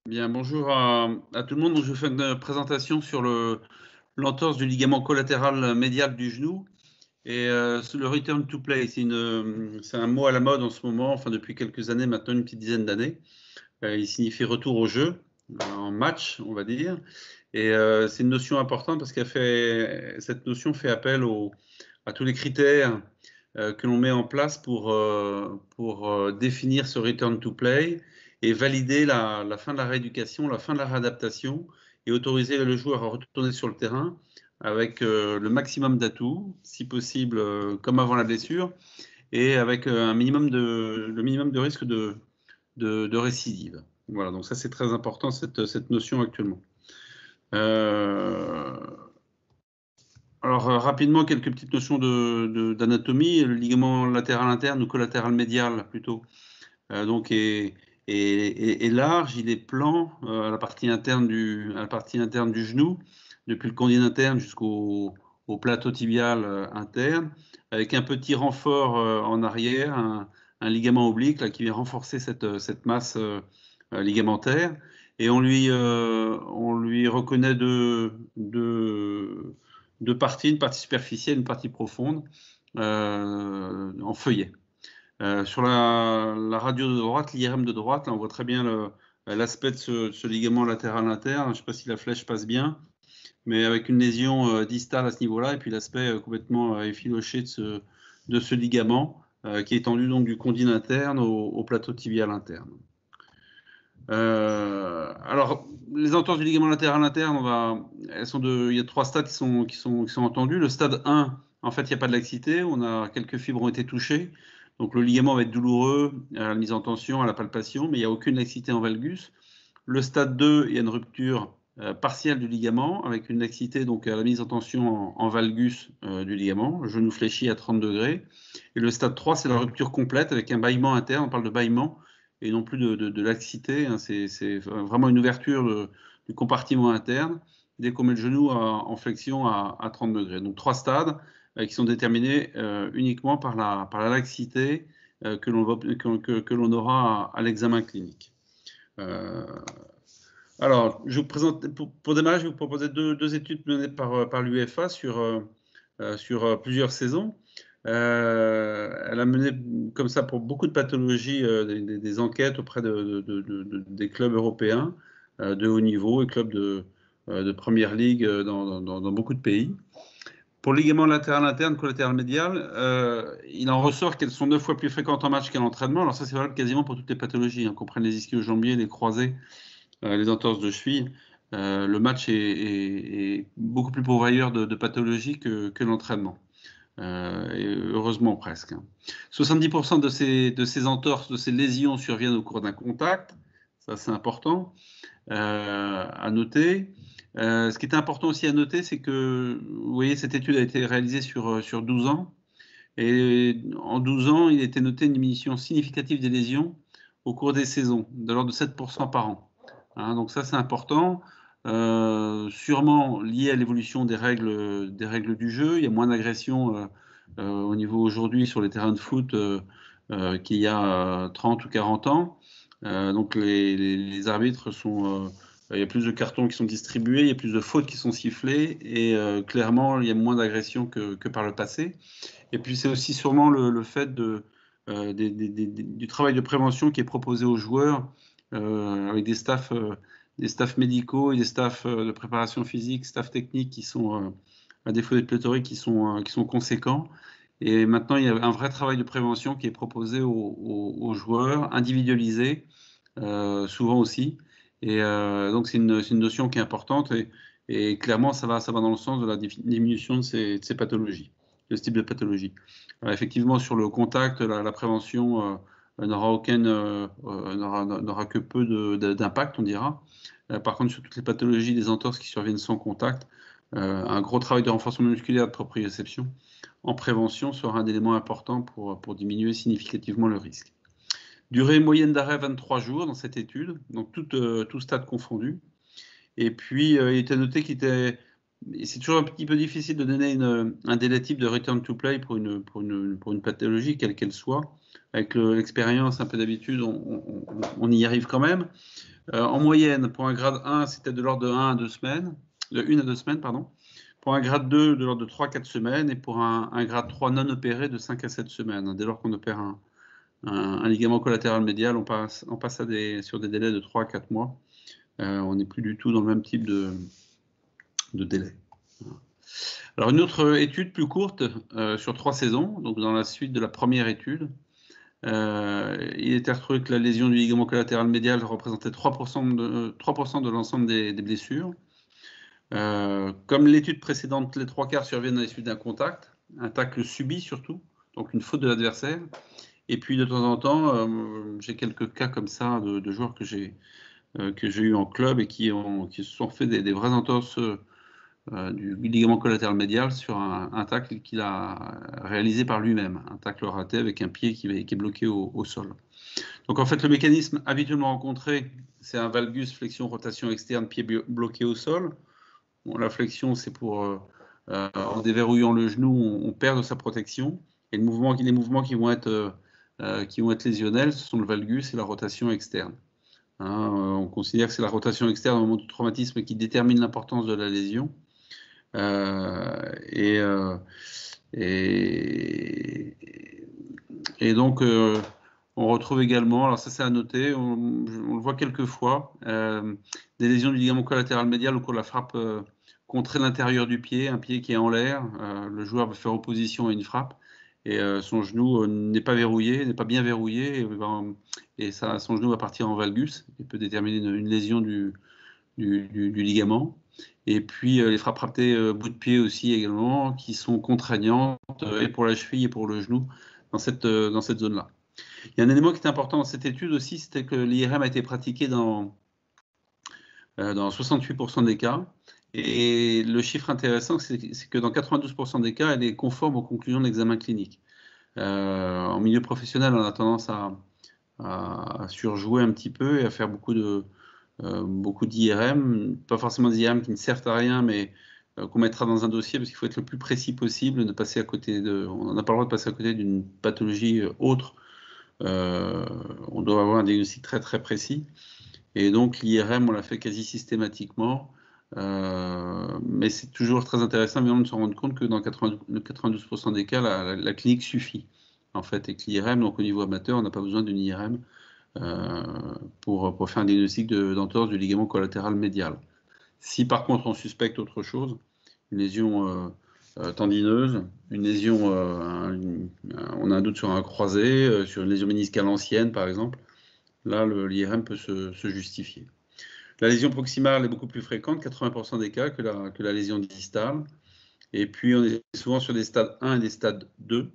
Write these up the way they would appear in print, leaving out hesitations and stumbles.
Bien, bonjour à tout le monde. Donc, je fais une présentation sur l'entorse du ligament collatéral médial du genou et le return to play. C'est un mot à la mode en ce moment, enfin depuis quelques années maintenant, une petite dizaine d'années. Il signifie retour au jeu, en match, on va dire. Et c'est une notion importante parce cette notion fait appel à tous les critères que l'on met en place pour définir ce return to play et valider la fin de la rééducation, la fin de la réadaptation et autoriser le joueur à retourner sur le terrain avec le maximum d'atouts, si possible comme avant la blessure, et avec le minimum de risque de récidive. Voilà, donc ça c'est très important cette notion actuellement. Euh, alors rapidement, quelques petites notions d'anatomie. Le ligament latéral interne ou collatéral médial plutôt, donc est large, il est plan à la partie interne du genou, depuis le condyle interne au plateau tibial interne, avec un petit renfort en arrière, un ligament oblique là, qui vient renforcer cette masse ligamentaire. Et on lui reconnaît deux parties, une partie superficielle, une partie profonde, en feuillet. Sur la radio de droite, l'IRM de droite, là, on voit très bien l'aspect de ce ligament latéral interne. Je ne sais pas si la flèche passe bien, mais avec une lésion distale à ce niveau-là, et puis l'aspect complètement effiloché de ce ligament, qui est étendu donc du condyle interne au plateau tibial interne. Alors, les entorses du ligament latéral interne, il y a trois stades qui sont entendus. Le stade 1, en fait, il n'y a pas de laxité. Quelques fibres ont été touchées. Donc, le ligament va être douloureux à la mise en tension, à la palpation, mais il n'y a aucune laxité en valgus. Le stade 2, il y a une rupture partielle du ligament avec une laxité donc à la mise en tension en valgus du ligament, le genou fléchi à 30 degrés. Et le stade 3, c'est la rupture complète avec un bâillement interne. On parle de bâillement et non plus de laxité. Hein. C'est vraiment une ouverture du compartiment interne dès qu'on met le genou en flexion à 30 degrés. Donc 3 stades qui sont déterminés uniquement par la laxité que l'on aura à l'examen clinique. Alors, je vous présente, pour démarrer, je vais vous proposer deux études menées par l'UEFA sur plusieurs saisons. Elle a mené comme ça pour beaucoup de pathologies des enquêtes auprès des clubs européens de haut niveau et clubs de première ligue dans beaucoup de pays. Pour le ligament latéral interne, collatéral médial, il en ressort qu'elles sont 9 fois plus fréquentes en match qu'à l'entraînement. Alors ça, c'est valable quasiment pour toutes les pathologies, hein, qu'on prenne les ischio-jambiers, les croisés, les entorses de cheville. Le match est beaucoup plus pourvoyeur de pathologies que l'entraînement. Et heureusement presque. 70% de ces entorses, de ces lésions surviennent au cours d'un contact. Ça, c'est important à noter. Ce qui est important aussi à noter, c'est que, vous voyez, cette étude a été réalisée sur 12 ans. Et en 12 ans, il a été noté une diminution significative des lésions au cours des saisons, de l'ordre de 7% par an. Hein, donc ça, c'est important. Sûrement lié à l'évolution des règles du jeu. Il y a moins d'agressions au niveau aujourd'hui sur les terrains de foot qu'il y a 30 ou 40 ans. Donc les arbitres il y a plus de cartons qui sont distribués, il y a plus de fautes qui sont sifflées et clairement il y a moins d'agressions que par le passé. Et puis c'est aussi sûrement le fait du travail de prévention qui est proposé aux joueurs avec des staffs médicaux et des staffs de préparation physique, staffs techniques qui sont, à défaut d'être pléthoriques, qui sont conséquents. Et maintenant, il y a un vrai travail de prévention qui est proposé aux joueurs, individualisé, souvent aussi. Et donc, c'est une notion qui est importante et clairement, ça va dans le sens de la diminution de ces pathologies, de ce type de pathologie. Alors, effectivement, sur le contact, la prévention n'aura que peu d'impact, on dira. Par contre, sur toutes les pathologies des entorses qui surviennent sans contact, un gros travail de renforcement musculaire de proprioception en prévention sera un élément important pour diminuer significativement le risque. Durée moyenne d'arrêt 23 jours dans cette étude, donc tout stade confondu. Et puis, il était noté c'est toujours un petit peu difficile de donner un délai type de return to play pour une pathologie, quelle qu'elle soit. Avec l'expérience, un peu d'habitude, on y arrive quand même. En moyenne, pour un grade 1, c'était de l'ordre de 1 à 2 semaines, de 1 à 2 semaines, pardon. Pour un grade 2, de l'ordre de 3 à 4 semaines, et pour un grade 3 non opéré, de 5 à 7 semaines. Dès lors qu'on opère un ligament collatéral médial, on passe sur des délais de 3 à 4 mois. On n'est plus du tout dans le même type de délai. Alors, une autre étude plus courte, sur 3 saisons, donc dans la suite de la première étude, il était retrouvé que la lésion du ligament collatéral médial représentait 3% de l'ensemble des blessures. Comme l'étude précédente, les 3/4 surviennent à la suite d'un contact, un tacle subi surtout, donc une faute de l'adversaire. Et puis de temps en temps, j'ai quelques cas comme ça de joueurs que j'ai eu en club et qui se sont fait des vraies entorses du ligament collatéral médial sur un tacle qu'il a réalisé par lui-même, un tacle raté avec un pied qui est bloqué au sol. Donc en fait, le mécanisme habituellement rencontré, c'est un valgus flexion rotation externe, pied bloqué au sol. Bon, la flexion, c'est pour en déverrouillant le genou, on perd de sa protection. Et les mouvements qui vont être lésionnels, ce sont le valgus et la rotation externe. Hein, on considère que c'est la rotation externe au moment du traumatisme qui détermine l'importance de la lésion. Et donc, on retrouve également, alors ça c'est à noter, on le voit quelques fois, des lésions du ligament collatéral médial au cours de la frappe contrée l'intérieur du pied, un pied qui est en l'air, le joueur va faire opposition à une frappe et son genou n'est pas verrouillé, n'est pas bien verrouillé et son genou va partir en valgus et peut déterminer une lésion du ligament. Et puis les frappes ratées bout de pied aussi également, qui sont contraignantes et pour la cheville et pour le genou dans cette zone-là. Il y a un élément qui est important dans cette étude aussi, c'était que l'IRM a été pratiqué dans 68% des cas. Et le chiffre intéressant, c'est que dans 92% des cas, elle est conforme aux conclusions de l'examen clinique. En milieu professionnel, on a tendance à surjouer un petit peu et à faire beaucoup d'IRM, pas forcément des IRM qui ne servent à rien, mais qu'on mettra dans un dossier parce qu'il faut être le plus précis possible, passer à côté on n'a pas le droit de passer à côté d'une pathologie autre. On doit avoir un diagnostic très très précis. Et donc l'IRM, on l'a fait quasi systématiquement. Mais c'est toujours très intéressant évidemment de se rendre compte que dans 92% des cas, la clinique suffit en fait, et que l'IRM, donc au niveau amateur, on n'a pas besoin d'une IRM pour faire un diagnostic d'entorse du ligament collatéral médial. Si par contre on suspecte autre chose, une lésion tendineuse, une lésion, on a un doute sur un croisé, sur une lésion méniscale ancienne par exemple, là l'IRM peut se justifier. La lésion proximale est beaucoup plus fréquente, 80% des cas, que la lésion distale. Et puis on est souvent sur des stades 1 et des stades 2,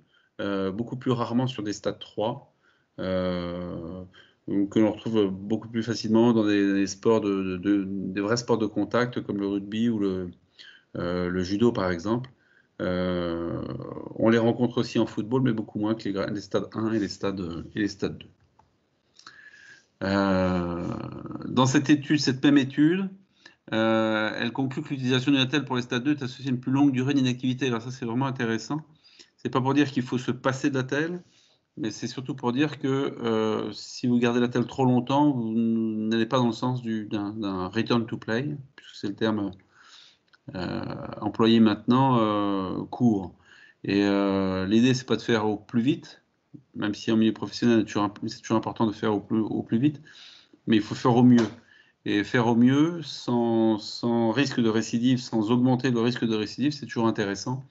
beaucoup plus rarement sur des stades 3. Que l'on retrouve beaucoup plus facilement dans des sports des vrais sports de contact comme le rugby ou le judo par exemple. On les rencontre aussi en football, mais beaucoup moins que les stades 1 et les stades 2. Dans cette même étude, elle conclut que l'utilisation d'une attelle pour les stades 2 est associée à une plus longue durée d'inactivité. Alors ça, c'est vraiment intéressant. C'est pas pour dire qu'il faut se passer d'attelle, mais c'est surtout pour dire que si vous gardez l'attelle trop longtemps, vous n'allez pas dans le sens d'un return to play, puisque c'est le terme employé maintenant, court. Et l'idée, c'est pas de faire au plus vite, même si en milieu professionnel, c'est toujours important de faire au plus vite, mais il faut faire au mieux. Et faire au mieux sans risque de récidive, sans augmenter le risque de récidive, c'est toujours intéressant.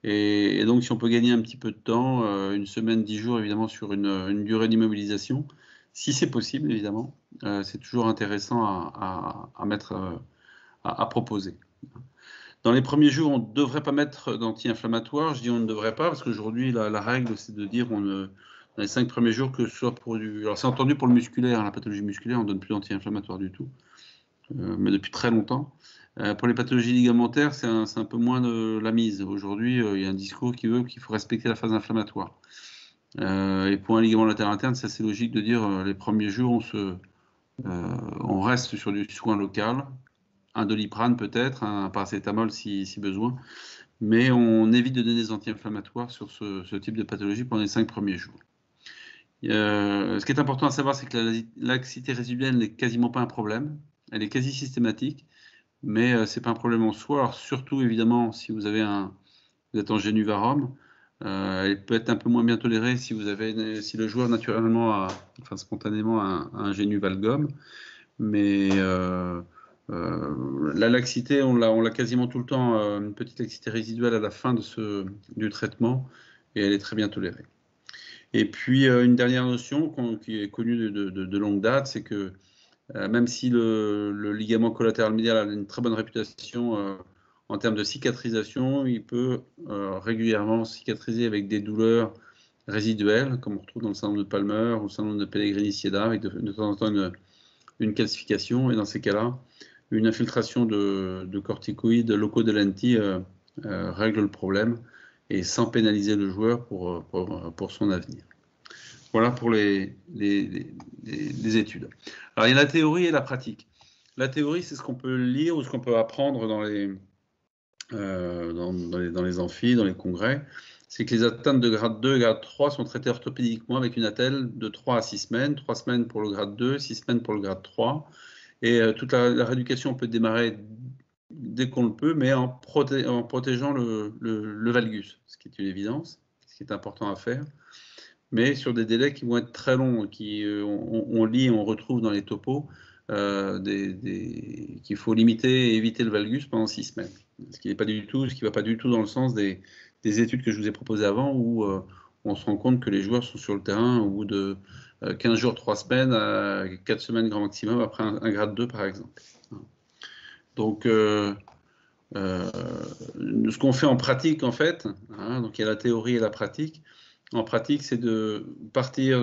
Et donc, si on peut gagner un petit peu de temps, une semaine, 10 jours, évidemment, sur une durée d'immobilisation, si c'est possible, évidemment, c'est toujours intéressant à mettre, à proposer. Dans les premiers jours, on ne devrait pas mettre d'anti-inflammatoire. Je dis on ne devrait pas, parce qu'aujourd'hui, la règle, c'est de dire dans les 5 premiers jours, que ce soit pour Alors, c'est entendu pour le musculaire, la pathologie musculaire, on ne donne plus d'anti-inflammatoire du tout, mais depuis très longtemps. Pour les pathologies ligamentaires, c'est un peu moins de la mise. Aujourd'hui, il y a un discours qui veut qu'il faut respecter la phase inflammatoire. Et pour un ligament latéral interne, c'est assez logique de dire les premiers jours, on reste sur du soin local, un Doliprane peut-être, un paracétamol si besoin, mais on évite de donner des anti-inflammatoires sur ce type de pathologie pendant les 5 premiers jours. Ce qui est important à savoir, c'est que la laxité résiduelle n'est quasiment pas un problème. Elle est quasi systématique, mais c'est pas un problème en soi. Alors surtout, évidemment, si vous êtes en génuvarum, elle peut être un peu moins bien tolérée si si le joueur naturellement enfin spontanément a un génuvalgum. Mais la laxité, on l'a quasiment tout le temps, une petite laxité résiduelle à la fin du traitement, et elle est très bien tolérée. Et puis, une dernière notion qui est connue de longue date, c'est que même si le ligament collatéral médial a une très bonne réputation en termes de cicatrisation, il peut régulièrement cicatriser avec des douleurs résiduelles, comme on retrouve dans le syndrome de Palmer ou le syndrome de Pellegrini-Sierra, avec de temps en temps une calcification. Et dans ces cas-là, une infiltration de corticoïdes locaux de lentilles règle le problème, et sans pénaliser le joueur pour son avenir. Voilà pour les études. Alors, il y a la théorie et la pratique. La théorie, c'est ce qu'on peut lire ou ce qu'on peut apprendre dans les amphis, dans les congrès. C'est que les atteintes de grade 2 et grade 3 sont traitées orthopédiquement avec une attelle de 3 à 6 semaines, 3 semaines pour le grade 2, 6 semaines pour le grade 3. Et toute la rééducation peut démarrer dès qu'on le peut, mais en protégeant le valgus, ce qui est une évidence, ce qui est important à faire, mais sur des délais qui vont être très longs, on lit, on retrouve dans les topos, qu'il faut limiter et éviter le valgus pendant 6 semaines. Ce qui ne va pas du tout dans le sens des études que je vous ai proposées avant, où on se rend compte que les joueurs sont sur le terrain au bout de 15 jours, 3 semaines, à 4 semaines grand maximum, après un grade 2 par exemple. Donc, ce qu'on fait en pratique, en fait, donc il y a la théorie et la pratique. En pratique, c'est de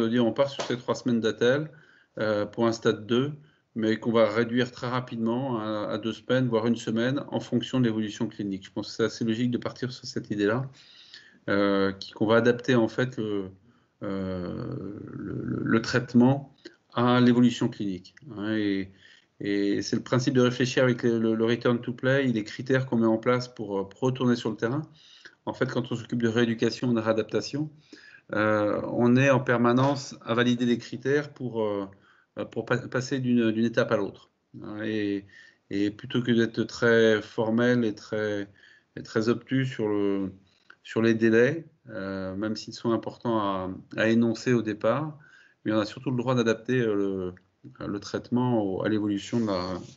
dire on part sur ces 3 semaines d'attelle pour un stade 2, mais qu'on va réduire très rapidement à 2 semaines, voire 1 semaine, en fonction de l'évolution clinique. Je pense que c'est assez logique de partir sur cette idée-là, qu'on va adapter en fait le traitement à l'évolution clinique. Et c'est le principe de réfléchir avec le return to play, les critères qu'on met en place pour retourner sur le terrain. En fait, quand on s'occupe de rééducation ou de réadaptation, on est en permanence à valider les critères pour passer d'une étape à l'autre. Et plutôt que d'être très formel et très obtus sur les délais, même s'ils sont importants à énoncer au départ, mais on a surtout le droit d'adapter le traitement à l'évolution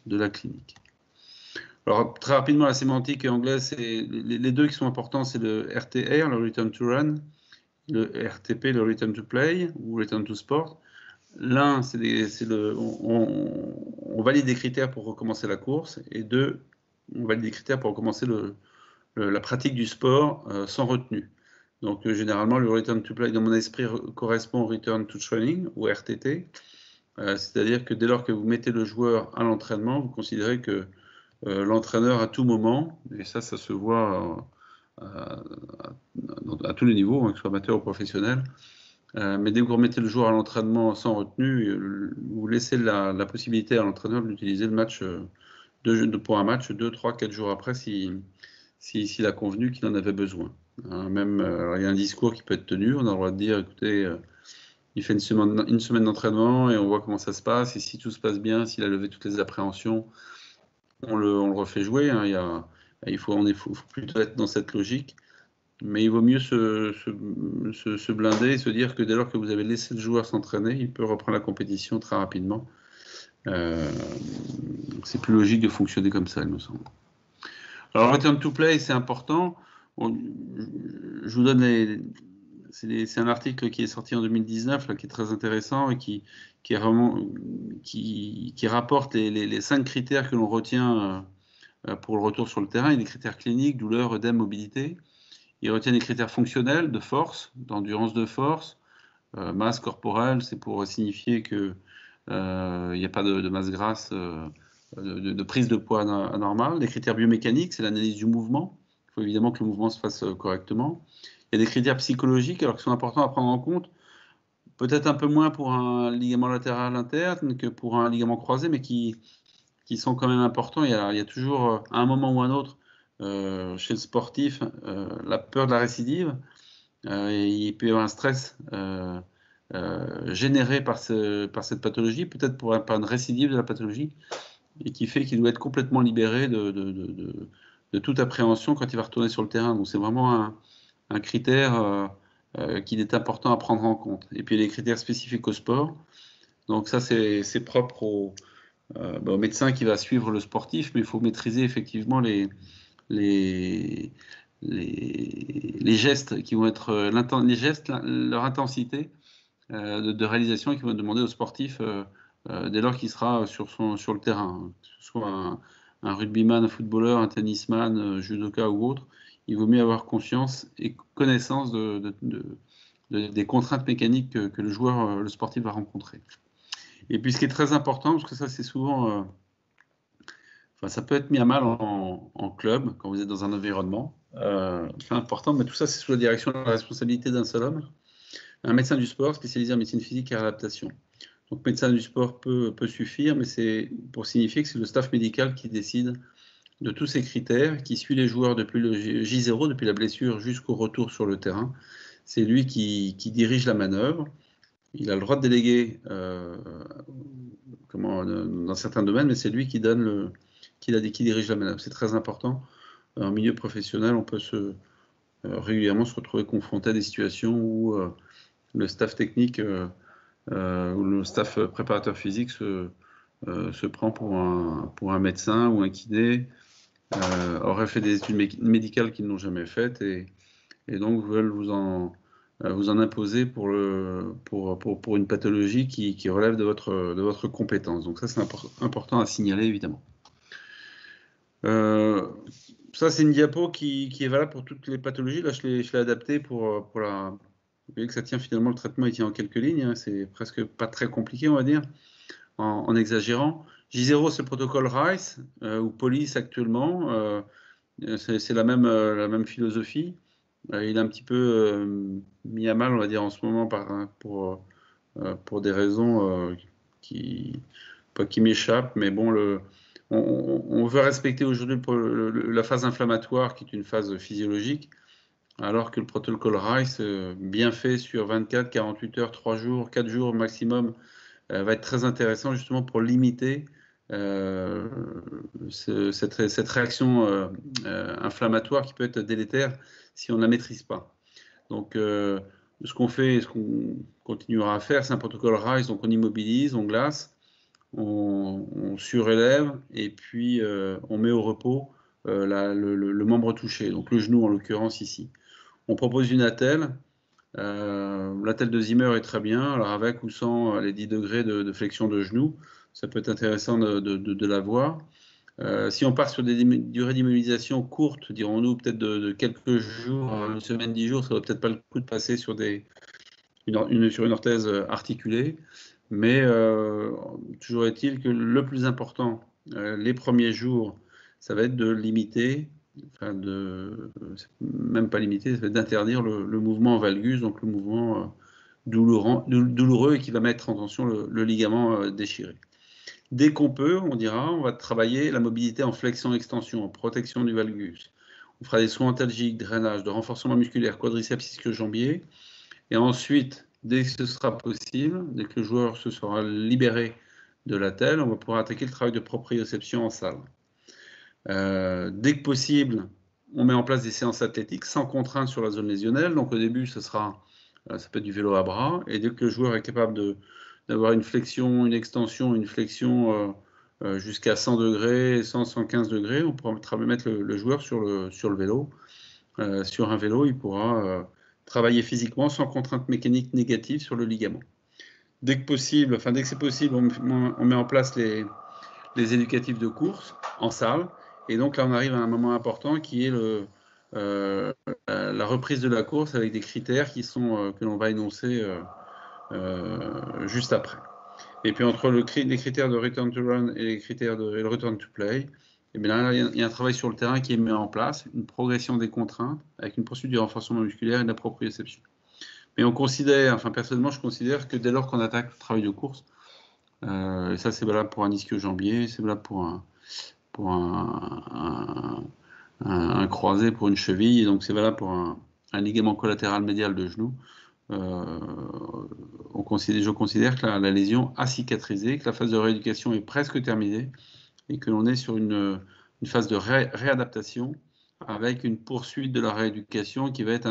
de la clinique. Alors, très rapidement, la sémantique anglaise, les deux qui sont importants, c'est le RTR, le Return to Run, le RTP, le Return to Play, ou Return to Sport. L'un, on valide des critères pour recommencer la course, et deux, on valide des critères pour recommencer la pratique du sport sans retenue. Donc, généralement, le Return to Play, dans mon esprit, correspond au Return to Training, ou RTT. C'est-à-dire que dès lors que vous mettez le joueur à l'entraînement, vous considérez que l'entraîneur à tout moment, et ça se voit à tous les niveaux, que ce soit amateur ou professionnel, mais dès que vous remettez le joueur à l'entraînement sans retenue, vous laissez la possibilité à l'entraîneur d'utiliser le match pour un match 2, 3, 4 jours après s'il a convenu qu'il en avait besoin. Même, il y a un discours qui peut être tenu, on a le droit de dire, écoutez, il fait une semaine d'entraînement et on voit comment ça se passe, et si tout se passe bien, s'il a levé toutes les appréhensions, on le refait jouer. Il faut plutôt être dans cette logique. Mais il vaut mieux se blinder et se dire que dès lors que vous avez laissé le joueur s'entraîner, il peut reprendre la compétition très rapidement. C'est plus logique de fonctionner comme ça, il me semble. Alors, return to play, c'est important. Je vous donne c'est un article qui est sorti en 2019, là, qui est très intéressant et qui rapporte les 5 critères que l'on retient pour le retour sur le terrain. Il y a des critères cliniques, douleur, œdème, mobilité. Il retient des critères fonctionnels de force, d'endurance de force, masse corporelle, c'est pour signifier qu'il n'y a pas de masse grasse, de prise de poids anormale. Des critères biomécaniques, c'est l'analyse du mouvement. Il faut évidemment que le mouvement se fasse correctement. Il y a des critères psychologiques, alors qui sont importants à prendre en compte, peut-être un peu moins pour un ligament latéral interne que pour un ligament croisé, mais qui sont quand même importants. Il y a toujours, à un moment ou à un autre, chez le sportif, la peur de la récidive. Il peut y avoir un stress généré par cette pathologie, peut-être par une récidive de la pathologie, et qui fait qu'il doit être complètement libéré de toute appréhension quand il va retourner sur le terrain. Donc c'est vraiment un critère qu'il est important à prendre en compte. Et puis il y a des critères spécifiques au sport. Donc ça, c'est propre au médecin qui va suivre le sportif, mais il faut maîtriser effectivement les gestes qui vont être les gestes, leur intensité de réalisation qui vont demander au sportif dès lors qu'il sera sur le terrain, que ce soit un rugbyman, un footballeur, un tennisman, judoka ou autre. Il vaut mieux avoir conscience et connaissance des contraintes mécaniques que le joueur, le sportif va rencontrer. Et puis ce qui est très important, parce que ça c'est souvent enfin, ça peut être mis à mal en club, quand vous êtes dans un environnement. C'est important, mais tout ça, c'est sous la direction et la responsabilité d'un seul homme. Un médecin du sport spécialisé en médecine physique et réadaptation. Donc, médecin du sport peut suffire, mais c'est pour signifier que c'est le staff médical qui décide de tous ces critères, qui suit les joueurs depuis le J0, depuis la blessure jusqu'au retour sur le terrain. C'est lui qui dirige la manœuvre. Il a le droit de déléguer dans certains domaines, mais c'est lui qui donne qui dirige la manœuvre. C'est très important. En milieu professionnel, on peut régulièrement se retrouver confronté à des situations où le staff technique ou le staff préparateur physique se prend pour un médecin ou un kiné, aurait fait des études médicales qu'ils n'ont jamais faites et donc veulent vous en imposer pour une pathologie qui relève de votre compétence. Donc ça, c'est important à signaler, évidemment. Ça, c'est une diapo qui est valable pour toutes les pathologies. Là, je l'ai adapté pour la... Vous voyez que ça tient finalement, le traitement, il tient en quelques lignes. Hein. C'est presque pas très compliqué, on va dire, en exagérant. J0, c'est le protocole RICE, ou POLICE actuellement. C'est la même philosophie. Il est un petit peu mis à mal, on va dire, en ce moment pour des raisons qui m'échappent, mais bon, on veut respecter aujourd'hui la phase inflammatoire, qui est une phase physiologique, alors que le protocole RICE, bien fait sur 24, 48 heures, 3 jours, 4 jours maximum, va être très intéressant justement pour limiter cette réaction inflammatoire qui peut être délétère si on ne la maîtrise pas. Donc, ce qu'on fait et ce qu'on continuera à faire, c'est un protocole RICE, donc on immobilise, on glace, on surélève et puis on met au repos le membre touché, donc le genou en l'occurrence ici. On propose une attelle. L'attelle de Zimmer est très bien, alors avec ou sans les 10 degrés de flexion de genou, ça peut être intéressant de la voir. Si on part sur des durées d'immobilisation courtes, dirons-nous peut-être de quelques jours, une semaine, 10 jours, ça ne vaut peut-être pas le coup de passer sur une orthèse articulée. Mais toujours est-il que le plus important, les premiers jours, ça va être de limiter, même pas limiter, ça va être d'interdire le mouvement en valgus, donc le mouvement douloureux et qui va mettre en tension le ligament déchiré. Dès qu'on peut, on dira, on va travailler la mobilité en flexion-extension, en protection du valgus. On fera des soins antalgiques, drainage, de renforcement musculaire, quadriceps ischio-jambier. Et ensuite, dès que ce sera possible, dès que le joueur se sera libéré de l'attelle, on va pouvoir attaquer le travail de proprioception en salle. Dès que possible, on met en place des séances athlétiques sans contrainte sur la zone lésionnelle. Donc au début, ça peut être du vélo à bras. Et dès que le joueur est capable d'avoir une flexion, une extension, une flexion jusqu'à 100 degrés, 100, 115 degrés, on pourra mettre le joueur sur le vélo. Sur un vélo, il pourra travailler physiquement sans contrainte mécanique négative sur le ligament. Dès que c'est possible, on met en place les éducatifs de course en salle. Et donc là, on arrive à un moment important qui est la reprise de la course avec des critères que l'on va énoncer juste après. Et puis entre les critères de return to run et les critères et le return to play, et bien là, il y a un travail sur le terrain qui est mis en place, une progression des contraintes avec une poursuite du renforcement musculaire et de la proprioception. Mais personnellement, je considère que dès lors qu'on attaque le travail de course, et ça c'est valable pour un ischio-jambier, c'est valable pour un croisé, pour une cheville, et donc c'est valable pour un ligament collatéral médial de genou. je considère que la lésion a cicatrisé, que la phase de rééducation est presque terminée et que l'on est sur une phase de réadaptation avec une poursuite de la rééducation qui va être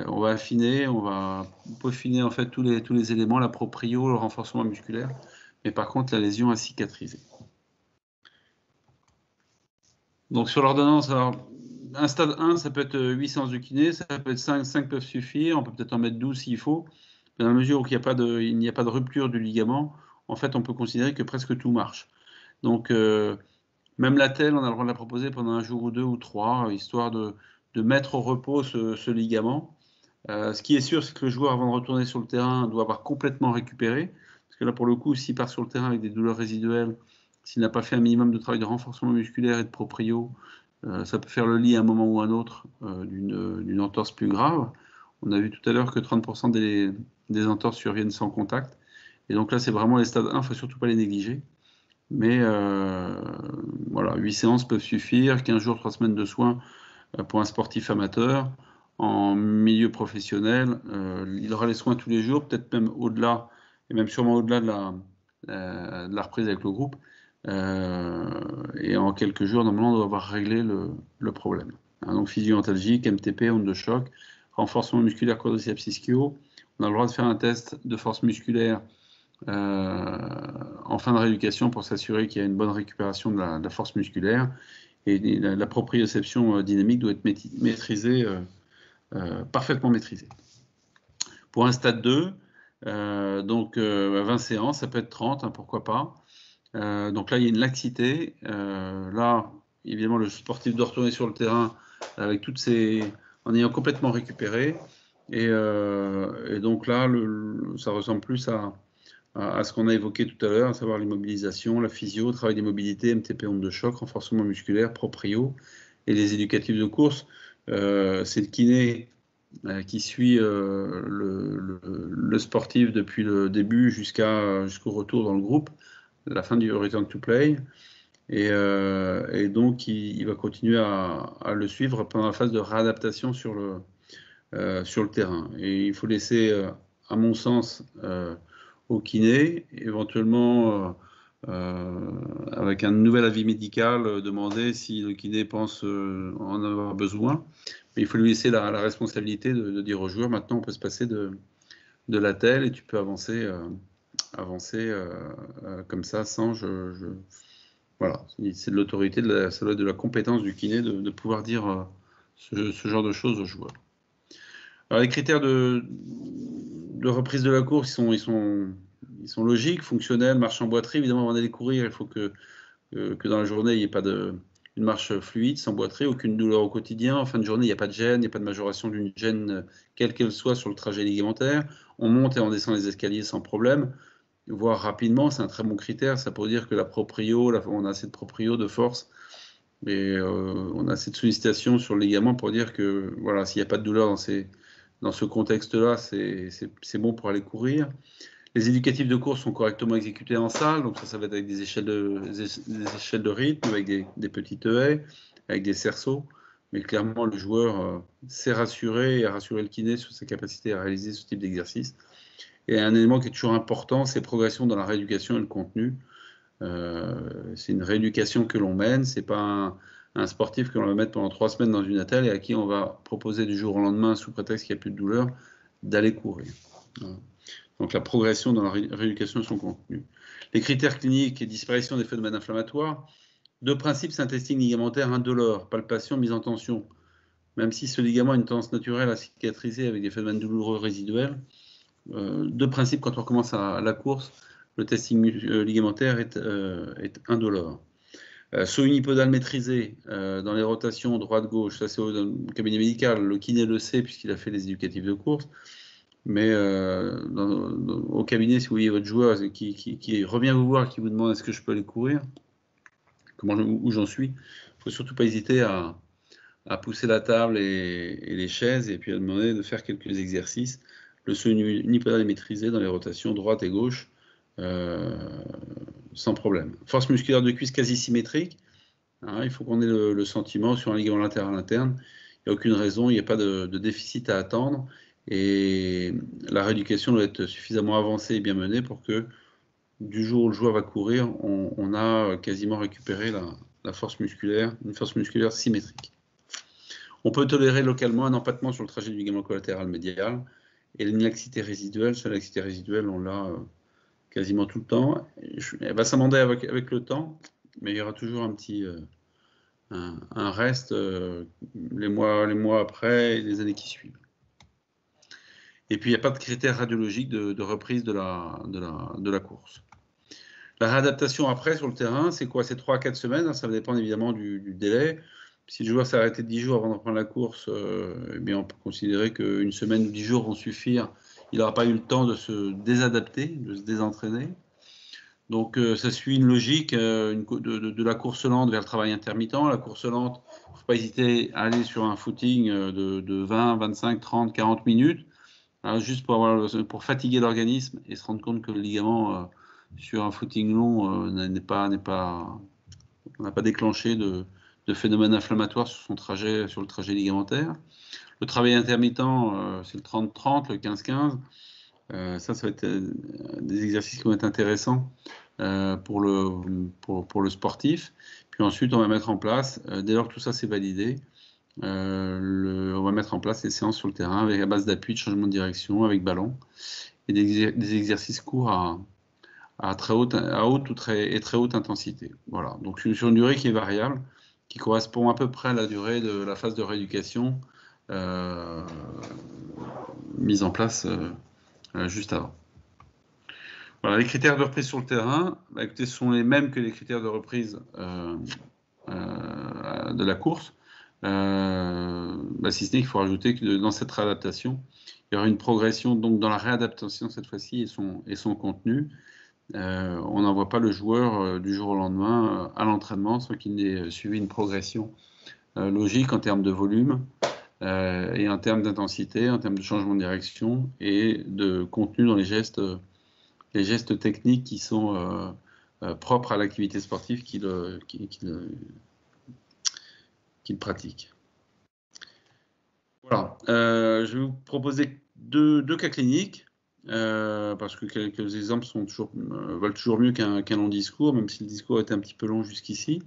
on va affiner, on va peaufiner en fait tous les éléments, la proprio, le renforcement musculaire, mais par contre la lésion a cicatrisé. Donc sur l'ordonnance, un stade 1, ça peut être 8 séances de kiné, ça peut être 5 peuvent suffire, on peut peut-être en mettre 12 s'il faut. Dans la mesure où il n'y a pas de rupture du ligament, en fait, on peut considérer que presque tout marche. Donc, même la telle, on a le droit de la proposer pendant un jour ou 2 ou 3, histoire de mettre au repos ce ligament. Ce qui est sûr, c'est que le joueur, avant de retourner sur le terrain, doit avoir complètement récupéré. Parce que là, pour le coup, s'il part sur le terrain avec des douleurs résiduelles, s'il n'a pas fait un minimum de travail de renforcement musculaire et de proprio, ça peut faire le lit à un moment ou à un autre d'une entorse plus grave. On a vu tout à l'heure que 30% des entorses surviennent sans contact. Et donc là, c'est vraiment les stades 1, il ne faut surtout pas les négliger. Mais voilà, 8 séances peuvent suffire, 15 jours, 3 semaines de soins pour un sportif amateur. En milieu professionnel, il aura les soins tous les jours, peut-être même au-delà, et même sûrement au-delà de la reprise avec le groupe. Et en quelques jours, normalement, on doit avoir réglé le problème. Donc physio-antalgique, MTP, onde de choc, renforcement musculaire quadriceps ischio. On a le droit de faire un test de force musculaire en fin de rééducation pour s'assurer qu'il y a une bonne récupération de la force musculaire. Et la proprioception dynamique doit être maîtrisée, parfaitement maîtrisée. Pour un stade 2, donc 20 séances, ça peut être 30, hein, pourquoi pas. Donc là, il y a une laxité. Là, évidemment, le sportif doit retourner sur le terrain avec en ayant complètement récupéré. Et donc là, ça ressemble plus à ce qu'on a évoqué tout à l'heure, à savoir l'immobilisation, la physio, travail des mobilités, MTP, onde de choc, renforcement musculaire, proprio, et les éducatifs de course. C'est le kiné qui suit le sportif depuis le début jusqu'au retour dans le groupe, la fin du return to play. Et donc, il va continuer à le suivre pendant la phase de réadaptation sur le terrain. Et il faut laisser, à mon sens, au kiné, éventuellement avec un nouvel avis médical, demander si le kiné pense en avoir besoin. Mais il faut lui laisser la responsabilité de dire au joueur, maintenant on peut se passer de la telle et tu peux avancer comme ça sans voilà, c'est de l'autorité, ça doit être de la compétence du kiné de pouvoir dire ce genre de choses aux joueurs. Alors les critères de reprise de la course, ils sont logiques, fonctionnels, marche en boiterie. Évidemment, avant d'aller courir, il faut que dans la journée, il n'y ait pas une marche fluide, sans boiterie, aucune douleur au quotidien. En fin de journée, il n'y a pas de gêne, il n'y a pas de majoration d'une gêne, quelle qu'elle soit, sur le trajet ligamentaire. On monte et on descend les escaliers sans problème, voire rapidement, c'est un très bon critère. Ça peut dire que la proprio, on a assez de proprio, de force, et on a assez de sollicitation sur le ligament pour dire que voilà, s'il n'y a pas de douleur dans ce contexte-là, c'est bon pour aller courir. Les éducatifs de course sont correctement exécutés en salle, donc ça va être avec des échelles de rythme, avec des petites haies, avec des cerceaux. Mais clairement, le joueur s'est rassuré et a rassuré le kiné sur sa capacité à réaliser ce type d'exercice. Et un élément qui est toujours important, c'est progression dans la rééducation et le contenu. C'est une rééducation que l'on mène, c'est pas un sportif que l'on va mettre pendant 3 semaines dans une attelle et à qui on va proposer du jour au lendemain, sous prétexte qu'il n'y a plus de douleur, d'aller courir. Voilà. Donc la progression dans la rééducation et son contenu. Les critères cliniques et disparition des phénomènes inflammatoires. De principe, c'est un testing ligamentaire indolore, palpation, mise en tension. Même si ce ligament a une tendance naturelle à cicatriser avec des phénomènes douloureux résiduels, de principe, quand on recommence la course, le testing ligamentaire est indolore. Saut unipodal maîtrisé dans les rotations droite-gauche, ça c'est au cabinet médical, le kiné le sait puisqu'il a fait les éducatifs de course. Mais au cabinet, si vous voyez votre joueur qui revient vous voir, qui vous demande est-ce que je peux aller courir, où j'en suis, il ne faut surtout pas hésiter à pousser la table et les chaises et puis à demander de faire quelques exercices. Le saut unipodal est maîtrisé dans les rotations droite et gauche sans problème. Force musculaire de cuisse quasi symétrique. Hein, il faut qu'on ait le sentiment sur un ligament latéral interne. Il n'y a aucune raison, il n'y a pas de déficit à attendre. Et la rééducation doit être suffisamment avancée et bien menée pour que du jour où le joueur va courir, on a quasiment récupéré la force musculaire, une force musculaire symétrique. On peut tolérer localement un empattement sur le trajet du ligament collatéral médial et une laxité résiduelle. Cette laxité résiduelle, on l'a quasiment tout le temps. Elle va s'amender avec le temps, mais il y aura toujours un reste les mois après et les années qui suivent. Et puis, il n'y a pas de critères radiologiques de reprise de la course. La réadaptation après sur le terrain, c'est quoi? C'est 3 à 4 semaines, ça va dépendre évidemment du délai. Si le joueur s'est arrêté 10 jours avant de reprendre la course, eh bien on peut considérer qu'une semaine ou 10 jours vont suffire. Il n'aura pas eu le temps de se désadapter, de se désentraîner. Donc ça suit une logique de la course lente vers le travail intermittent. La course lente, il ne faut pas hésiter à aller sur un footing de 20, 25, 30, 40 minutes, juste pour fatiguer l'organisme et se rendre compte que le ligament sur un footing long n'a pas déclenché de phénomène inflammatoire sur le trajet ligamentaire. Le travail intermittent, c'est le 30-30, le 15-15. Ça va être des exercices qui vont être intéressants pour le sportif. Puis ensuite, on va mettre en place, dès lors que tout ça c'est validé, on va mettre en place des séances sur le terrain avec à base d'appui, de changement de direction, avec ballon, et des exercices courts à haute ou très haute intensité. Voilà. Donc sur une durée qui est variable, qui correspond à peu près à la durée de la phase de rééducation mise en place juste avant. Voilà, les critères de reprise sur le terrain, écoutez, ce sont les mêmes que les critères de reprise de la course. Si ce n'est qu'il faut rajouter que dans cette réadaptation, il y aura une progression donc dans la réadaptation cette fois-ci et son contenu. On n'envoie pas le joueur du jour au lendemain à l'entraînement sans qu'il n'ait suivi une progression logique en termes de volume et en termes d'intensité, en termes de changement de direction et de contenu dans les gestes techniques qui sont propres à l'activité sportive qu'il pratique. Voilà, je vais vous proposer deux cas cliniques. Parce que quelques exemples valent toujours mieux qu'un long discours, même si le discours était un petit peu long jusqu'ici.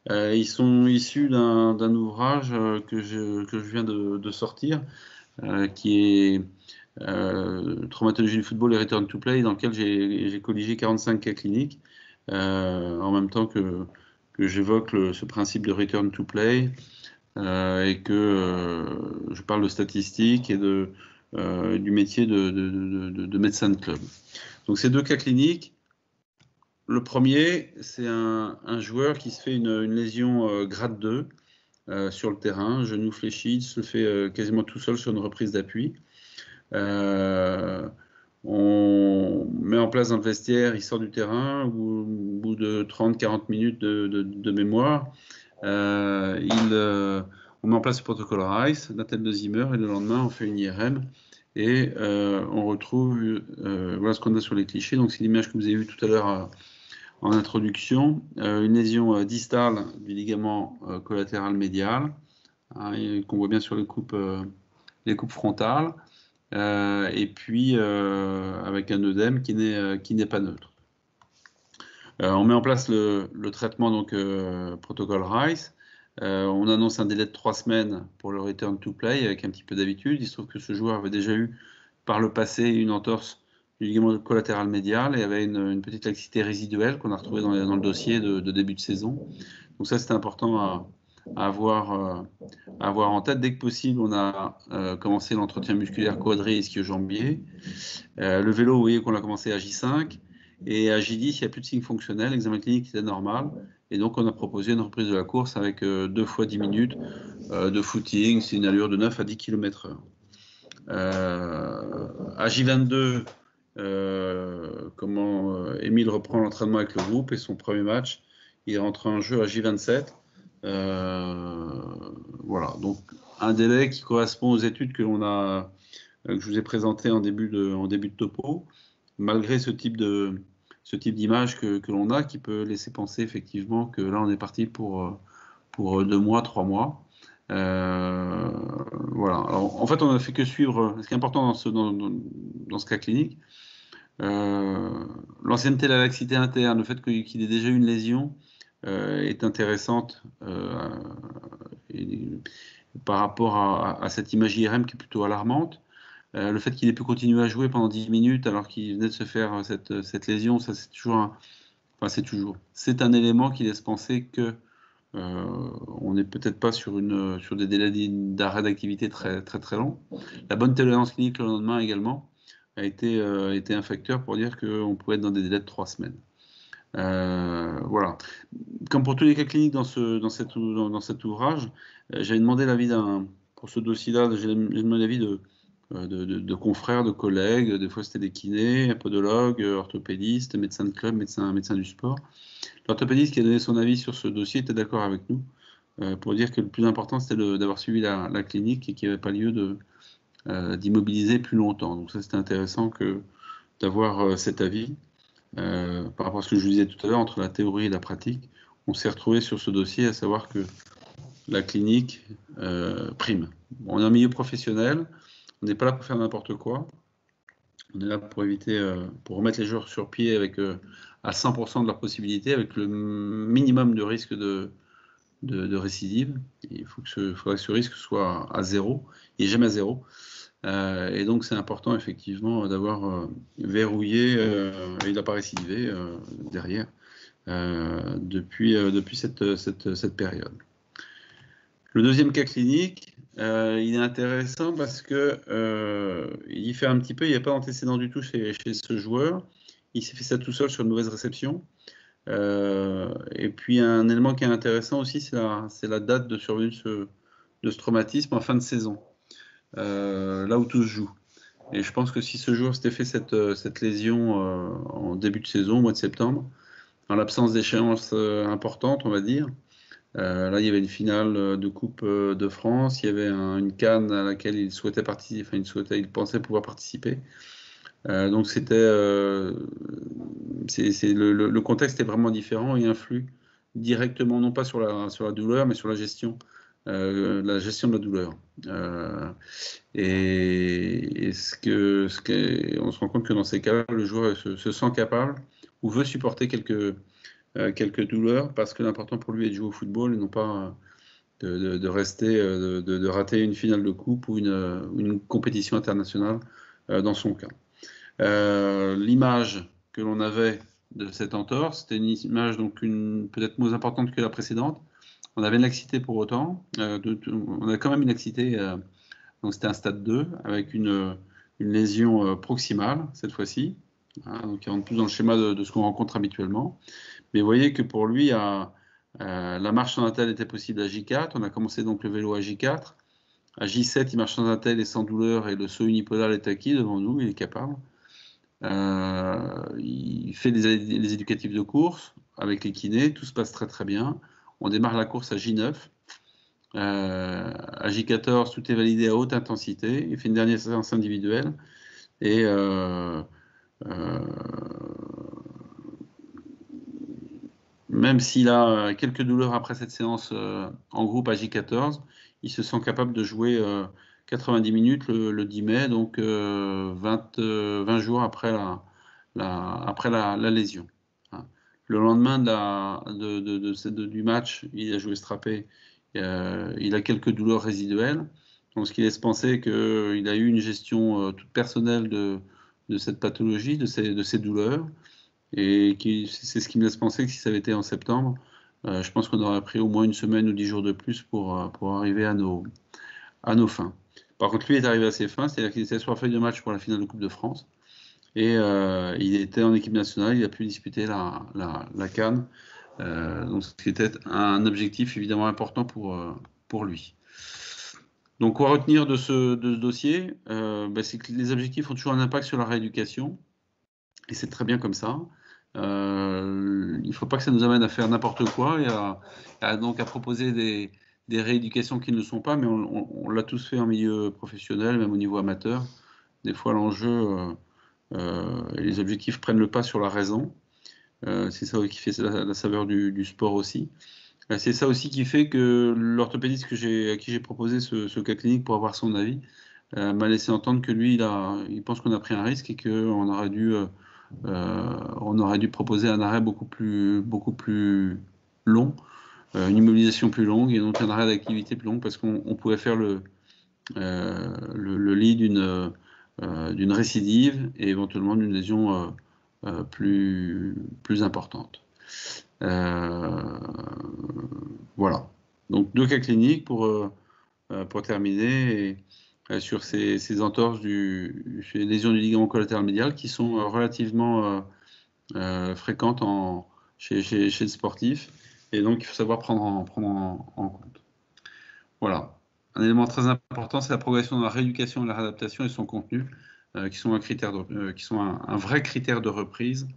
Ils sont issus d'un ouvrage que je viens de sortir, qui est Traumatologie du football et Return to Play, dans lequel j'ai colligé 45 cas cliniques, en même temps que j'évoque ce principe de Return to Play, et que je parle de statistiques et du métier de médecin de club. Donc ces deux cas cliniques, le premier, c'est un joueur qui se fait une lésion grade 2 sur le terrain, genou fléchi, il se le fait quasiment tout seul sur une reprise d'appui. On met en place dans le vestiaire, il sort du terrain, au bout de 30-40 minutes de mémoire, on met en place le protocole RICE, Natel de Zimmer, et le lendemain, on fait une IRM et on retrouve, voilà ce qu'on a sur les clichés. Donc, c'est l'image que vous avez vue tout à l'heure en introduction, une lésion distale du ligament collatéral médial, qu'on voit bien sur les coupes frontales, et puis avec un œdème qui n'est pas neutre. On met en place le traitement, donc protocole RICE. On annonce un délai de 3 semaines pour le return to play avec un petit peu d'habitude. Il se trouve que ce joueur avait déjà eu par le passé une entorse du ligament collatéral médial et avait une petite laxité résiduelle qu'on a retrouvée dans le dossier de début de saison. Donc ça, c'est important à avoir en tête. Dès que possible, on a commencé l'entretien musculaire quadri et ischio-jambier. Le vélo, vous voyez qu'on l'a commencé à J5. Et à J10, il n'y a plus de signes fonctionnels, l'examen clinique était normal. Et donc, on a proposé une reprise de la course avec 2 fois 10 minutes de footing, c'est une allure de 9 à 10 km/h. À J22, Émile reprend l'entraînement avec le groupe et son premier match, il rentre en jeu à J27. Voilà, donc un délai qui correspond aux études que je vous ai présentées en début de topo, malgré ce type d'image que l'on a, qui peut laisser penser effectivement que là on est parti pour 2 mois, 3 mois. Voilà. Alors, en fait, on n'a fait que suivre. Ce qui est important dans ce cas clinique, l'ancienneté, la laxité interne, le fait qu'il ait déjà eu une lésion est intéressante et, par rapport à cette image IRM qui est plutôt alarmante. Le fait qu'il ait pu continuer à jouer pendant 10 minutes alors qu'il venait de se faire cette lésion, ça c'est toujours c'est un élément qui laisse penser que on n'est peut-être pas sur des délais d'arrêt d'activité très très très longs. La bonne tolérance clinique le lendemain également a été un facteur pour dire qu'on pouvait être dans des délais de 3 semaines. Voilà. Comme pour tous les cas cliniques dans cet ouvrage, j'avais demandé l'avis pour ce dossier-là, j'ai demandé l'avis de confrères, de collègues, des fois c'était des kinés, podologues, orthopédistes, médecins de club, médecins du sport. L'orthopédiste qui a donné son avis sur ce dossier était d'accord avec nous pour dire que le plus important c'était d'avoir suivi la clinique et qu'il n'y avait pas lieu d'immobiliser plus longtemps. Donc ça c'était intéressant d'avoir cet avis. Par rapport à ce que je vous disais tout à l'heure, entre la théorie et la pratique, on s'est retrouvé sur ce dossier à savoir que la clinique prime. Bon, on est un milieu professionnel, on n'est pas là pour faire n'importe quoi. On est là pour pour remettre les joueurs sur pied avec à 100% de leurs possibilités, avec le minimum de risque de récidive. Il faudrait que ce risque soit à zéro, et jamais à zéro. Et donc c'est important effectivement d'avoir verrouillé, il n'a pas récidivé derrière, depuis cette période. Le deuxième cas clinique, il est intéressant parce que il diffère un petit peu, il n'y a pas d'antécédent du tout chez ce joueur. Il s'est fait ça tout seul sur une mauvaise réception. Et puis un élément qui est intéressant aussi, c'est la date de survenue de ce traumatisme en fin de saison, là où tout se joue. Et je pense que si ce joueur s'était fait cette lésion en début de saison, au mois de septembre, en l'absence d'échéances importantes, on va dire, là, il y avait une finale de Coupe de France, il y avait une CAN à laquelle il souhaitait participer, enfin, il pensait pouvoir participer. Donc le contexte est vraiment différent et influe directement, non pas sur la douleur, mais sur la gestion de la douleur. Et on se rend compte que dans ces cas-là, le joueur se sent capable ou veut supporter quelques douleurs parce que l'important pour lui est de jouer au football et non pas de rester, de rater une finale de coupe ou une compétition internationale dans son cas. L'image que l'on avait de cette entorse, c'était une image donc peut-être moins importante que la précédente. On avait une laxité pour autant, on a quand même une laxité, donc c'était un stade 2 avec une lésion proximale cette fois-ci, hein, donc qui rentre plus dans le schéma de ce qu'on rencontre habituellement. Mais vous voyez que pour lui, la marche sans attelle était possible à J4. On a commencé donc le vélo à J4. À J7, il marche sans attelle et sans douleur et le saut unipodal est acquis devant nous, il est capable. Il fait les éducatifs de course avec les kinés, tout se passe très très bien. On démarre la course à J9. À J14, tout est validé à haute intensité. Il fait une dernière séance individuelle et même s'il a quelques douleurs après cette séance en groupe à J14, il se sent capable de jouer 90 minutes le 10 mai, donc 20 jours après la lésion. Le lendemain du match, il a joué strappé, il a quelques douleurs résiduelles, donc ce qui laisse penser qu'il a eu une gestion toute personnelle de cette pathologie, de ces douleurs. Et c'est ce qui me laisse penser que si ça avait été en septembre, je pense qu'on aurait pris au moins une semaine ou 10 jours de plus pour arriver à nos fins. Par contre, lui est arrivé à ses fins, c'est-à-dire qu'il était sur la feuille de match pour la finale de Coupe de France. Et il était en équipe nationale, il a pu disputer la CAN. Donc, ce qui était un objectif évidemment important pour lui. Donc, quoi retenir de ce dossier, c'est que les objectifs ont toujours un impact sur la rééducation. Et c'est très bien comme ça. Il ne faut pas que ça nous amène à faire n'importe quoi et donc à proposer des rééducations qui ne le sont pas, mais on l'a tous fait en milieu professionnel, même au niveau amateur. Des fois, l'enjeu et les objectifs prennent le pas sur la raison. C'est ça qui fait la saveur du sport aussi. C'est ça aussi qui fait que l'orthopédiste à qui j'ai proposé ce cas clinique pour avoir son avis m'a laissé entendre que lui, il pense qu'on a pris un risque et on aurait dû proposer un arrêt beaucoup plus long, une immobilisation plus longue et donc un arrêt d'activité plus long parce qu'on pouvait faire le lit d'une récidive et éventuellement d'une lésion plus importante. Voilà. Donc deux cas cliniques pour terminer sur ces entorses ces lésions du ligament collatéral médial qui sont relativement fréquentes chez le sportif et donc il faut savoir prendre en compte. Voilà. Un élément très important, c'est la progression dans la rééducation et la réadaptation et son contenu, qui sont qui sont un vrai critère de reprise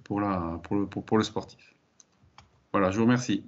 pour le sportif. Voilà, je vous remercie.